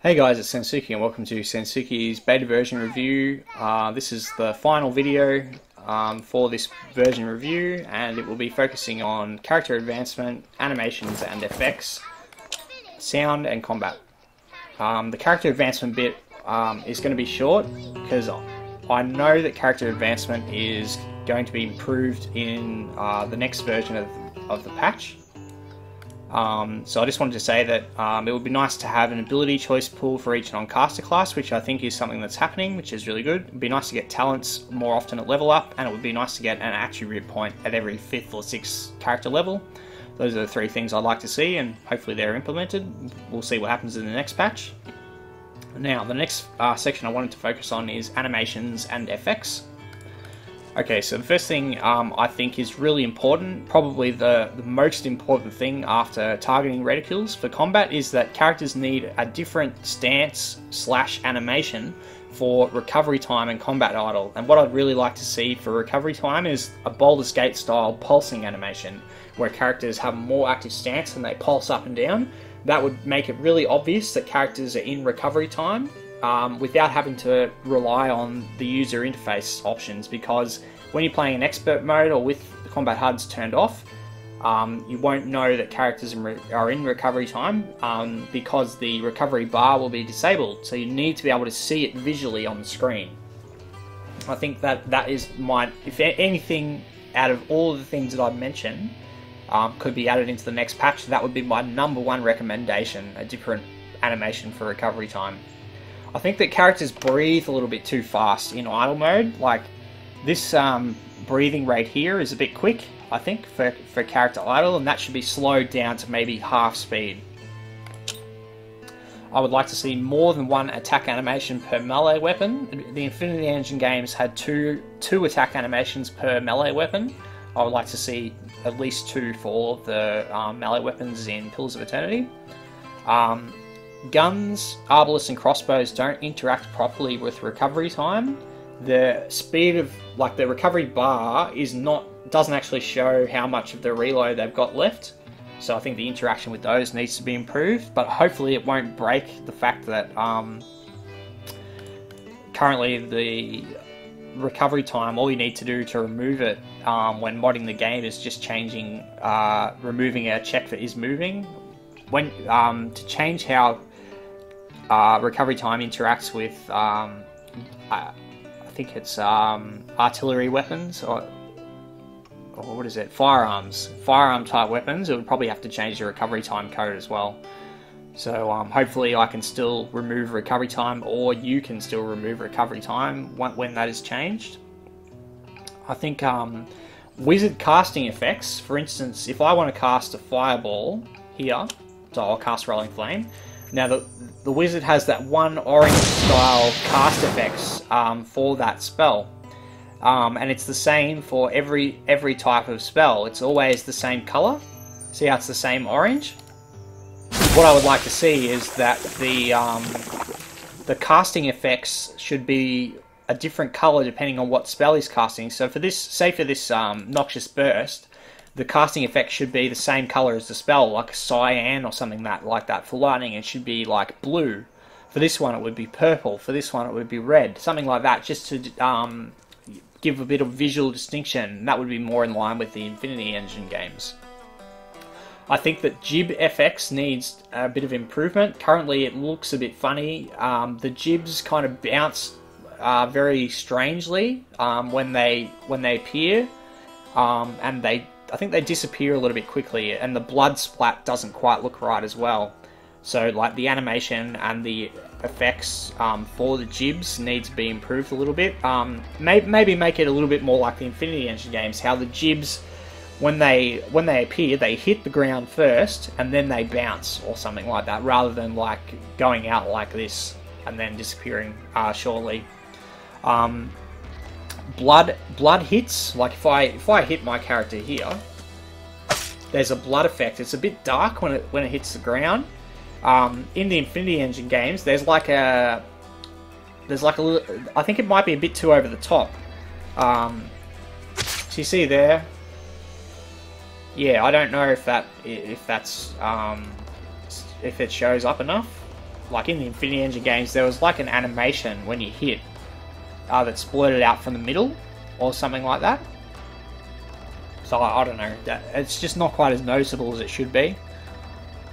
Hey guys, it's Sensuki and welcome to Sensuki's beta version review. This is the final video for this version review, and it will be focusing on character advancement, animations and effects, sound and combat. The character advancement bit is going to be short because I know that character advancement is going to be improved in the next version of the patch. So I just wanted to say that it would be nice to have an ability choice pool for each non-caster class, which I think is something that's happening, which is really good. It would be nice to get talents more often at level up, and it would be nice to get an attribute point at every 5th or 6th character level. Those are the 3 things I'd like to see, and hopefully they're implemented. We'll see what happens in the next patch. Now, the next section I wanted to focus on is animations and effects. Okay, so the first thing I think is really important, probably the most important thing after targeting reticules for combat, is that characters need a different stance / animation for recovery time and combat idle. And what I'd really like to see for recovery time is a Baldur's Gate style pulsing animation, where characters have a more active stance and they pulse up and down. That would make it really obvious that characters are in recovery time, without having to rely on the user interface options, because when you're playing in expert mode or with the combat HUDs turned off, you won't know that characters are in recovery time because the recovery bar will be disabled, so you need to be able to see it visually on the screen. I think that is if anything out of all of the things that I've mentioned could be added into the next patch, that would be my #1 recommendation, a different animation for recovery time. I think that characters breathe a little bit too fast in idle mode. Like this breathing rate here is a bit quick, I think, for character idle, and that should be slowed down to maybe half speed. I would like to see more than 1 attack animation per melee weapon. The Infinity Engine games had two attack animations per melee weapon. I would like to see at least 2 for all of the melee weapons in Pillars of Eternity. Guns, arbalists and crossbows don't interact properly with recovery time. The speed of, like, the recovery bar doesn't actually show how much of the reload they've got left. So I think the interaction with those needs to be improved, but hopefully it won't break the fact that currently the recovery time, all you need to do to remove it when modding the game is just removing a check for is moving. To change how recovery time interacts with I think it's artillery weapons or what is it? Firearm type weapons. It would probably have to change the recovery time code as well. So hopefully I can still remove recovery time, or you can still remove recovery time when that is changed. I think wizard casting effects, for instance, if I want to cast a fireball here, so I'll cast Rolling Flame. Now the wizard has that one orange style cast effects for that spell, and it's the same for every type of spell. It's always the same color. See how it's the same orange? What I would like to see is that the casting effects should be a different color depending on what spell he's casting. So for this, Noxious Burst, the casting effect should be the same color as the spell, like a cyan or something like that. For lightning, it should be like blue. For this one, it would be purple. For this one, it would be red. Something like that, just to give a bit of visual distinction. That would be more in line with the Infinity Engine games. I think that Jib FX needs a bit of improvement. Currently, it looks a bit funny. The jibs kind of bounce very strangely when they appear, and I think they disappear a little bit quickly, and the blood splat doesn't quite look right as well. So, like, the animation and the effects for the jibs need to be improved a little bit. Maybe make it a little bit more like the Infinity Engine games, how the jibs, when they appear, they hit the ground first and then they bounce or something like that, rather than like going out like this and then disappearing shortly. Blood hits, like if I hit my character here, there's a blood effect. It's a bit dark when it hits the ground. In the Infinity Engine games, there's like a little, I think it might be a bit too over the top. So you see there, yeah, I don't know if it shows up enough. like in the Infinity Engine games, there was like an animation when you hit that splurted out from the middle or something like that. So I don't know. It's just not quite as noticeable as it should be.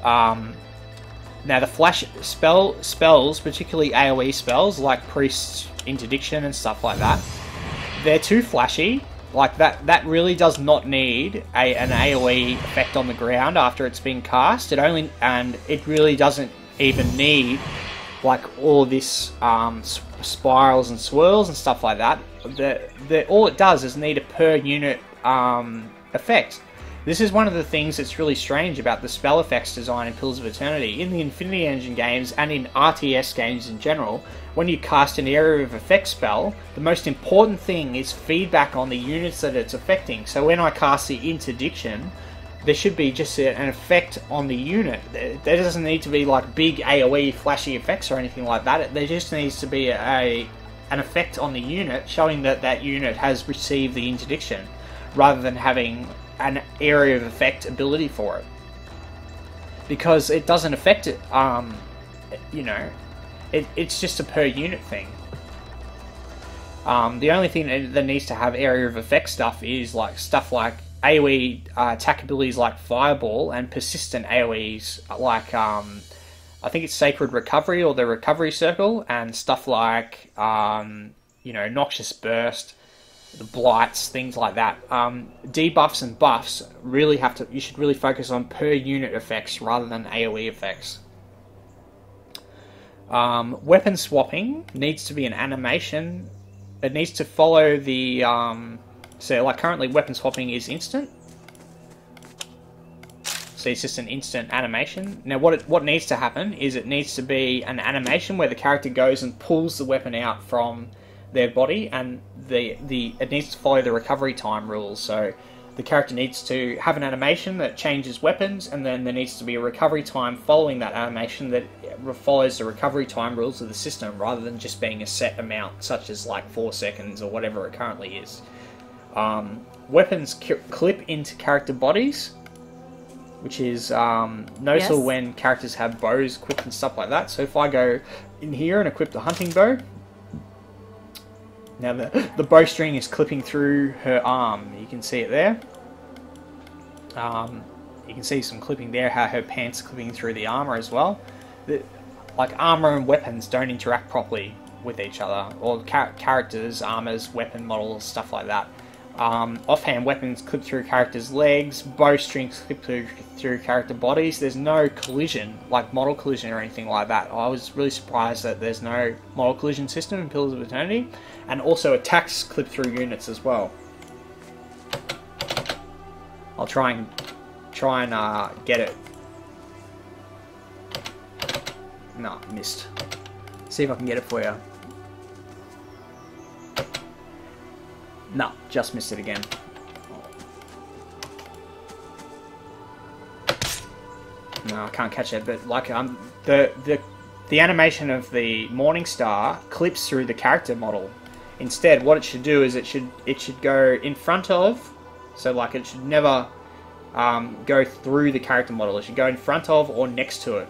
Now the flash spells, particularly AoE spells like Priest's Interdiction and stuff like that, they're too flashy. Like that really does not need an AoE effect on the ground after it's been cast. It really doesn't even need like all of this spirals and swirls and stuff like that. All it does is need a per unit effect. This is one of the things that's really strange about the spell effects design in Pillars of Eternity. In the Infinity Engine games and in RTS games in general, when you cast an area of effect spell, the most important thing is feedback on the units that it's affecting. So when I cast the Interdiction, there should be just an effect on the unit. There doesn't need to be like big AoE flashy effects or anything like that. There just needs to be an effect on the unit showing that that unit has received the Interdiction, rather than having an area of effect ability for it, because it doesn't affect it. It's just a per unit thing. The only thing that needs to have area of effect stuff is like stuff like AoE attack abilities like Fireball, and persistent AoEs like I think it's Sacred Recovery or the Recovery Circle, and stuff like Noxious Burst, the blights, things like that. Debuffs and buffs really you should really focus on per unit effects rather than AoE effects. Weapon swapping needs to be an animation. It needs to follow the so like currently weapon swapping is instant. So it's just an instant animation. Now what needs to happen is it needs to be an animation where the character goes and pulls the weapon out from their body, and it needs to follow the recovery time rules. So the character needs to have an animation that changes weapons, and then there needs to be a recovery time following that animation that follows the recovery time rules of the system, rather than just being a set amount, such as like 4 seconds or whatever it currently is. Weapons clip into character bodies, which is noticeable when characters have bows equipped and stuff like that. So if I go in here and equip the hunting bow, now the bowstring is clipping through her arm. You can see it there. You can see some clipping there, how her pants are clipping through the armor as well. Like armor and weapons don't interact properly with each other, or characters, armors, weapon models, stuff like that. Offhand weapons clip through characters' legs, bowstrings clip through character bodies. There's no collision, like model collision or anything like that. I was really surprised that there's no model collision system in Pillars of Eternity, and also attacks clip through units as well. I'll try and get it. No, missed. See if I can get it for you. No, just missed it again. No, I can't catch it. But like the animation of the Morning Star clips through the character model. Instead, what it should do is it should go in front of. So like it should never go through the character model. It should go in front of or next to it.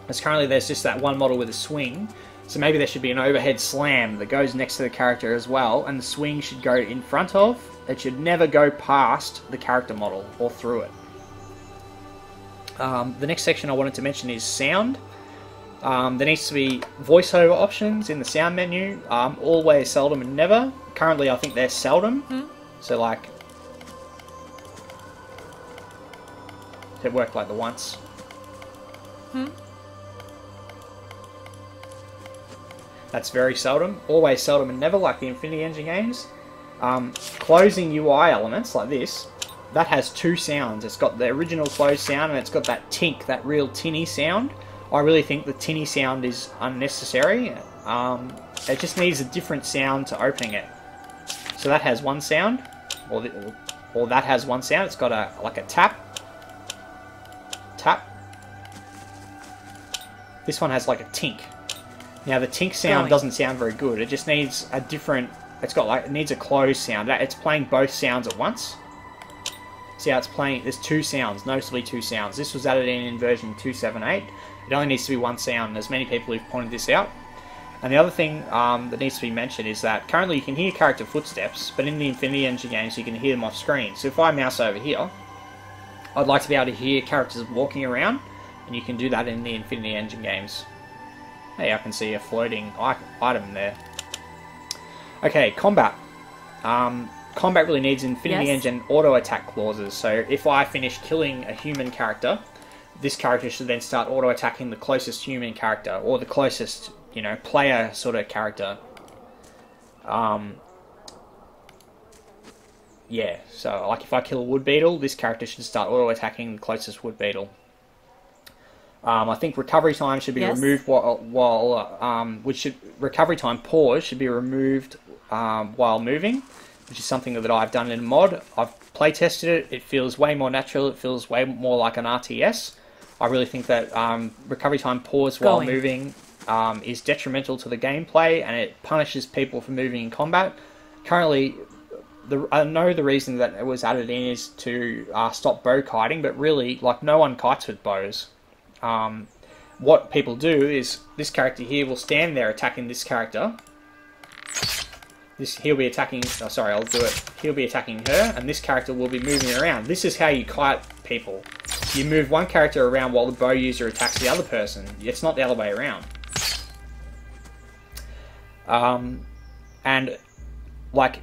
As currently there's just that one model with a swing. So maybe there should be an overhead slam that goes next to the character as well, and the swing should go in front of. It should never go past the character model or through it. The next section I wanted to mention is sound. There needs to be voiceover options in the sound menu. Always, seldom, and never. Currently I think they're seldom. So like, it worked like the once. That's very seldom. Always, seldom, and never, like the Infinity Engine games. Closing UI elements like this, that has two sounds. It's got the original close sound, and it's got that tink, that real tinny sound. I really think the tinny sound is unnecessary. It just needs a different sound to opening it. So that has one sound, or that has one sound. It's got like a tap, tap. This one has like a tink. Now the tink sound doesn't sound very good. It just needs a different. It needs a closed sound. It's playing both sounds at once. See how it's playing? There's 2 sounds, noticeably 2 sounds. This was added in version 2.7.8. It only needs to be 1 sound. There's many people who've pointed this out. And the other thing that needs to be mentioned is that currently you can hear character footsteps, but in the Infinity Engine games you can hear them off screen. So if I mouse over here, I'd like to be able to hear characters walking around, and you can do that in the Infinity Engine games. Hey, I can see a floating item there. Okay, combat. Combat really needs Infinity Engine auto attack clauses. So if I finish killing a human character, this character should then start auto attacking the closest human character, or the closest, you know, player sort of character. Yeah, so like if I kill a wood beetle, this character should start auto attacking the closest wood beetle. I think recovery time should be removed recovery time pause should be removed while moving, which is something that I've done in a mod. I've play tested it. It feels way more natural. It feels way more like an RTS. I really think that recovery time pause while moving is detrimental to the gameplay, and it punishes people for moving in combat. Currently, I know the reason that it was added in is to stop bow kiting, but really, like, no one kites with bows. What people do is this character here will stand there attacking this character. He'll be attacking. Oh, sorry, I'll do it. He'll be attacking her, and this character will be moving around. This is how you kite people. You move one character around while the bow user attacks the other person. It's not the other way around. And like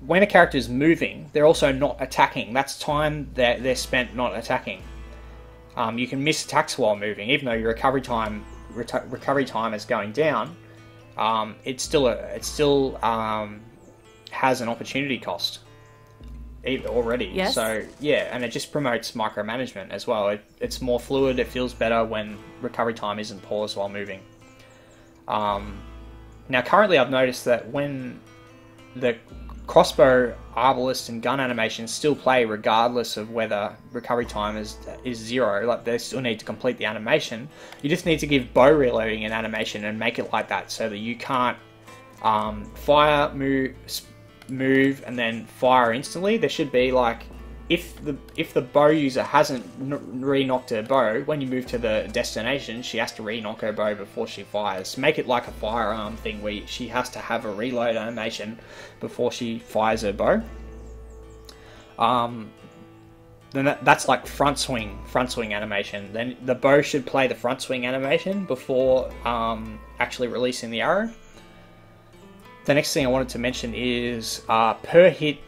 when a character is moving, they're also not attacking. That's time that they're spent not attacking. You can miss attacks while moving, even though your recovery time is going down. It still has an opportunity cost already. Yes. So yeah, and it just promotes micromanagement as well. It's more fluid. It feels better when recovery time isn't paused while moving. Now currently I've noticed that when the crossbow, arbalist, and gun animations still play regardless of whether recovery time is 0. Like, they still need to complete the animation. You just need to give bow reloading an animation and make it like that, so that you can't fire, move, and then fire instantly. There should be, like, if the bow user hasn't re-knocked her bow, when you move to the destination, she has to re-knock her bow before she fires. Make it like a firearm thing where she has to have a reload animation before she fires her bow. Then that's like front swing animation. Then the bow should play the front swing animation before actually releasing the arrow. The next thing I wanted to mention is per hit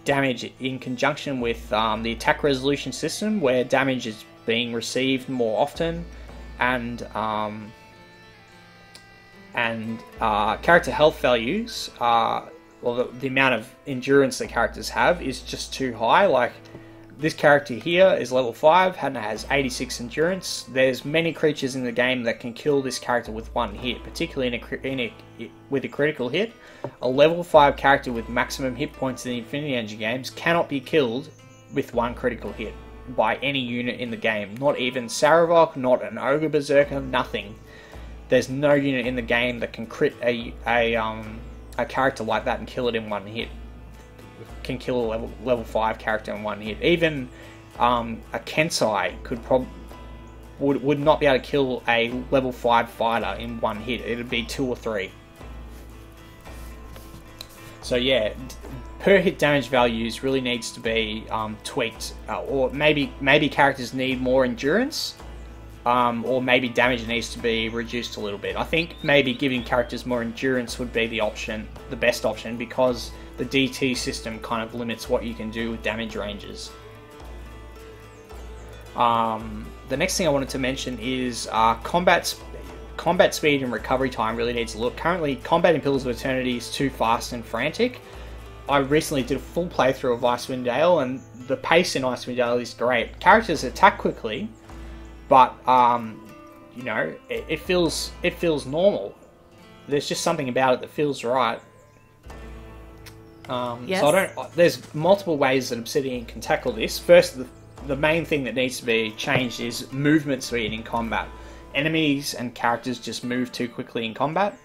damage in conjunction with the attack resolution system, where damage is being received more often, and character health values, the amount of endurance that characters have is just too high. Like, this character here is level 5 and has 86 endurance. There's many creatures in the game that can kill this character with one hit, particularly with a critical hit. A level 5 character with maximum hit points in the Infinity Engine games cannot be killed with one critical hit by any unit in the game. Not even Saravok, not an Ogre Berserker, nothing. There's no unit in the game that can crit a character like that and kill it in one hit. Can kill a level 5 character in one hit. Even a Kensai would not be able to kill a level 5 fighter in one hit. It'd be 2 or 3. So yeah, per hit damage values really needs to be tweaked, or maybe characters need more endurance, or maybe damage needs to be reduced a little bit. I think maybe giving characters more endurance would be the best option, because the DT system kind of limits what you can do with damage ranges. The next thing I wanted to mention is combat speed and recovery time really needs to look. Currently, combat in Pillars of Eternity is too fast and frantic. I recently did a full playthrough of Icewind Dale, and the pace in Icewind Dale is great. Characters attack quickly, but you know, it feels normal. There's just something about it that feels right. Yes. So there's multiple ways that Obsidian can tackle this. First, the main thing that needs to be changed is movement speed in combat. Enemies and characters just move too quickly in combat,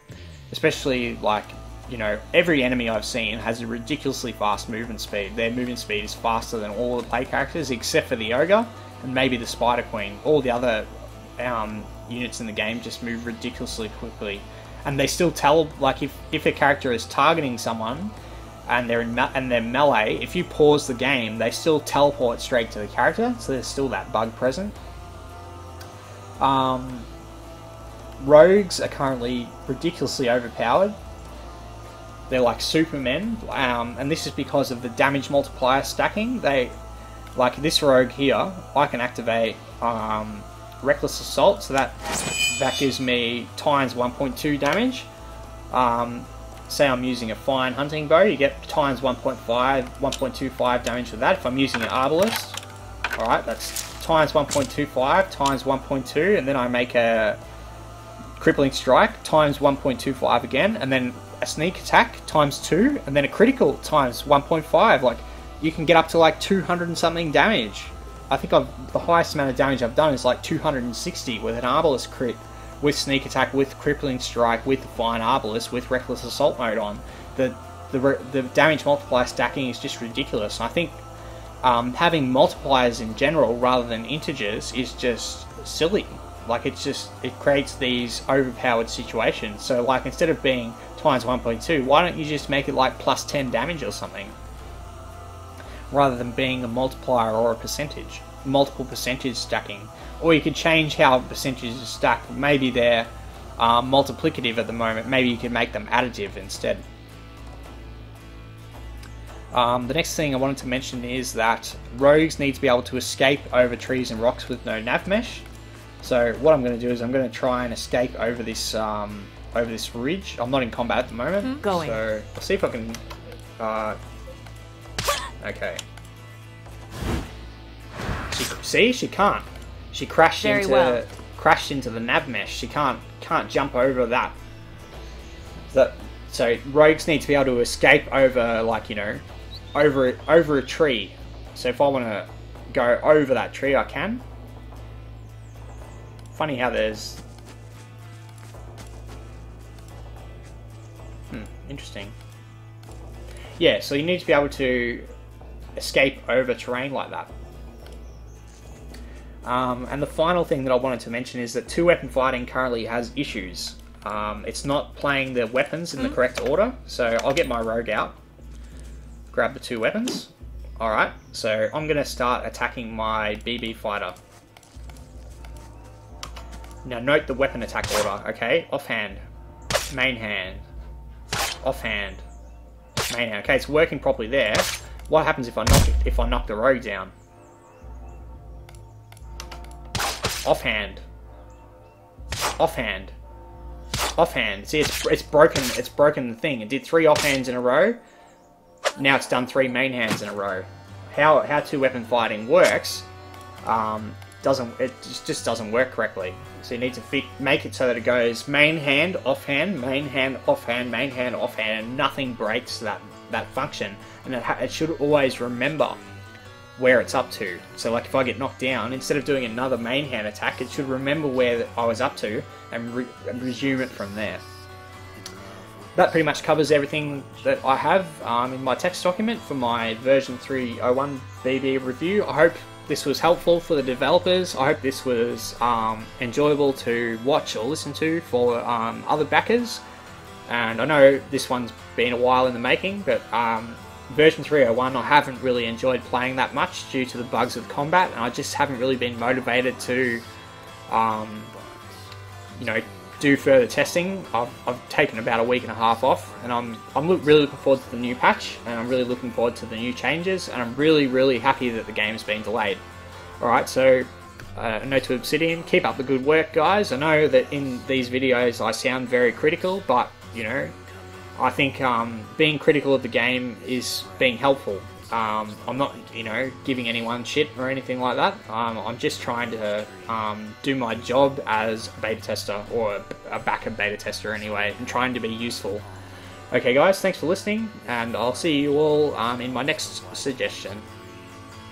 especially like, you know, every enemy I've seen has a ridiculously fast movement speed. Their movement speed is faster than all the play characters except for the Ogre and maybe the Spider Queen. All the other units in the game just move ridiculously quickly, and they still tell, like, if a character is targeting someone and they're melee, if you pause the game, they still teleport straight to the character, so there's still that bug present. Rogues are currently ridiculously overpowered. They're like supermen, and this is because of the damage multiplier stacking. Like this rogue here, I can activate Reckless Assault, so that gives me times 1.2 damage. Say I'm using a fine hunting bow, you get times 1.25 damage with that. If I'm using an arbalist, alright, that's times 1.25 times 1.2, and then I make a crippling strike times 1.25 again, and then a sneak attack times 2, and then a critical times 1.5. Like, you can get up to like 200 and something damage. I think the highest amount of damage I've done is like 260 with an arbalist crit, with sneak attack, with crippling strike, with the fine arbalist, with reckless assault mode on. The damage multiplier stacking is just ridiculous. And I think having multipliers in general rather than integers is just silly. Like, it creates these overpowered situations. So like, instead of being times 1.2, why don't you just make it like plus 10 damage or something, rather than being a multiplier or a percentage, multiple percentage stacking? Or you could change how percentages stack. Maybe they're multiplicative at the moment. Maybe you could make them additive instead. The next thing I wanted to mention is that rogues need to be able to escape over trees and rocks with no nav mesh. So what I'm going to do is I'm going to try and escape over this ridge. I'm not in combat at the moment, so I'll see if I can. Okay. She can't. She crashed into the nav mesh. She can't jump over that. So rogues need to be able to escape over, like, you know, over a tree. So if I want to go over that tree, I can. Funny how there's... interesting. Yeah, so you need to be able to escape over terrain like that. And the final thing that I wanted to mention is that 2-weapon fighting currently has issues. It's not playing the weapons in the correct order, so I'll get my rogue out. Grab the 2 weapons. Alright, so I'm going to start attacking my BB fighter. Now note the weapon attack order, okay? Offhand, main hand, offhand, main hand. Okay, it's working properly there. What happens if I knock the rogue down? Offhand, offhand, offhand. See, it's broken. It's broken the thing. It did 3 offhands in a row. Now it's done 3 main hands in a row. How 2-weapon fighting works just doesn't work correctly. So you need to make it so that it goes main hand, offhand, main hand, offhand, main hand, offhand, and nothing breaks that function. And it should always remember where it's up to. So like, if I get knocked down, instead of doing another main hand attack, it should remember where I was up to and resume it from there. That pretty much covers everything that I have in my text document for my version 3.01 BB review. I hope this was helpful for the developers. I hope this was enjoyable to watch or listen to for other backers. And I know this one's been a while in the making, but version 3.01 I haven't really enjoyed playing that much due to the bugs with combat, and I just haven't really been motivated to you know, do further testing. I've taken about a week and a half off, and I'm really looking forward to the new patch, and I'm really looking forward to the new changes, and I'm really happy that the game's been delayed. Alright, so a note to Obsidian, keep up the good work, guys. I know that in these videos I sound very critical, but, you know, I think being critical of the game is being helpful. I'm not, you know, giving anyone shit or anything like that. I'm just trying to do my job as a beta tester, or a backer beta tester anyway, and trying to be useful. Okay guys, thanks for listening, and I'll see you all in my next suggestion.